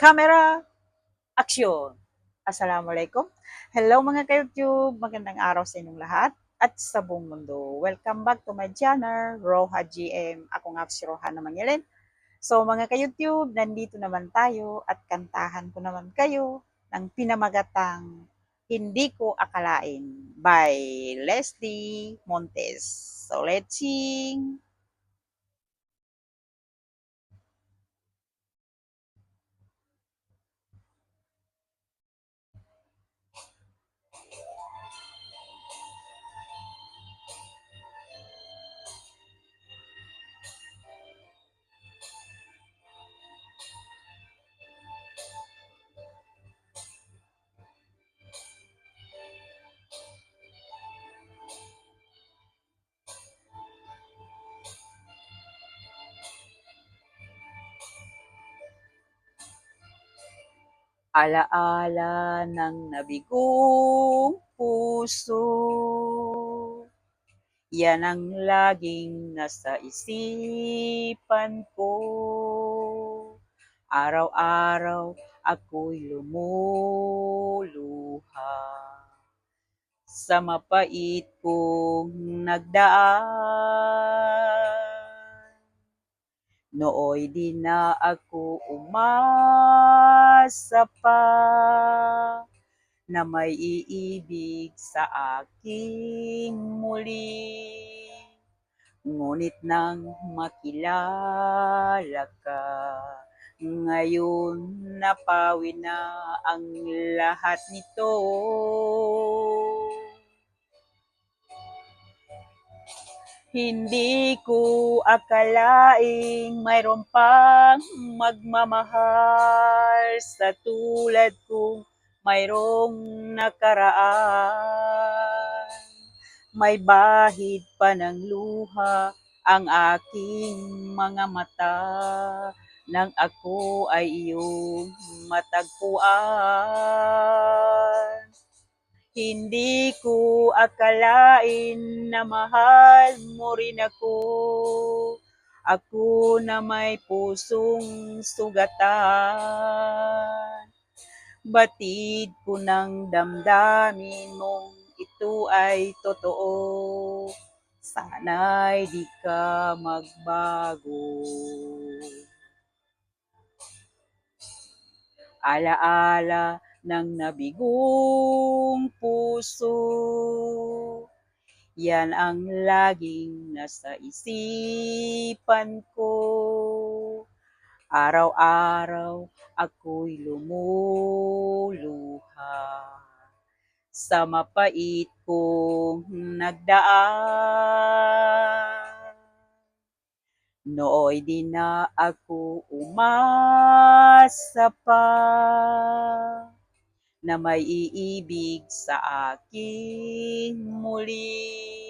Camera, action! Assalamualaikum. Hello mga ka-YouTube, magandang araw sa inyong lahat at sa buong mundo. Welcome back to my channel, Roha GM. Ako nga si Roha na Mangyalin. So mga ka-YouTube, nandito naman tayo at kantahan ko naman kayo ng pinamagatang Hindi Ko Akalain by Leslie Montes. So let's sing! Alaala ng nabigong puso, yan ang laging nasa isipan ko. Araw-araw ako'y lumuluha sa mapait kong nagdaan. Nooy di na ako umasa pa na may iibig sa aking muli. Ngunit nang makilala ka, ngayon napawi na ang lahat nito. Hindi ko akalaing mayroon pang magmamahal sa tulad kong mayroong nakaraan. May bahid pa ng luha ang aking mga mata nang ako ay iyong matagpuan. Hindi ko akalain na mahal mo rin ako. Ako na may pusong sugatan. Batid ko ng damdamin mong ito ay totoo. Sana'y di ka magbago. Alaala ng nabigong puso, yan ang laging nasa isipan ko. Araw-araw ako'y lumuluha sa mapait kong nagdaan. Nooy di na ako umasa pa na may iibig sa aking muli.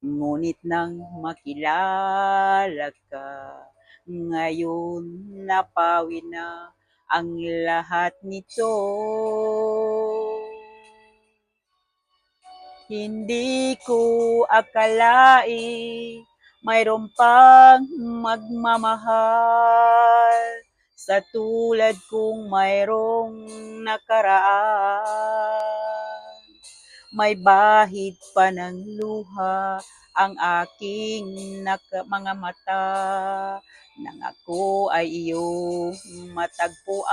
Ngunit nang makilala ka, ngayon napawi na ang lahat nito. Hindi ko akalain mayroon pang magmamahal sa tulad kong mayroong nakaraan. May bahid pa ng luha ang aking mga mata nang ako ay iyong matagpuan.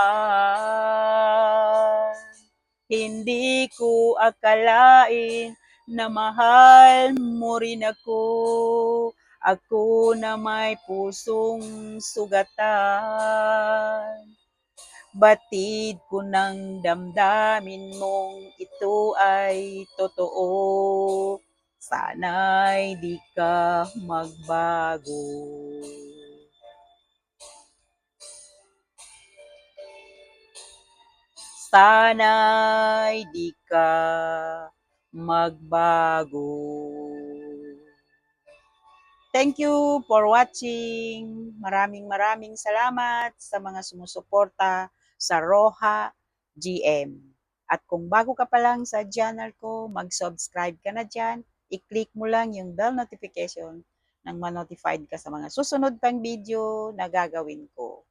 Hindi ko akalain na mahal mo rin ako. Ako na may pusong sugatan. Batid ko ng damdamin mong ito ay totoo. Sana'y di ka magbago. Sana'y di ka magbago. Thank you for watching. Maraming salamat sa mga sumusuporta sa Roha GM. At kung bago ka pa lang sa channel ko, mag-subscribe ka na dyan. I-click mo lang yung bell notification nang ma-notified ka sa mga susunod pang video na gagawin ko.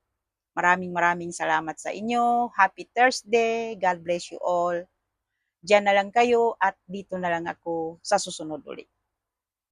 Maraming salamat sa inyo. Happy Thursday. God bless you all. Diyan na lang kayo at dito na lang ako sa susunod ulit.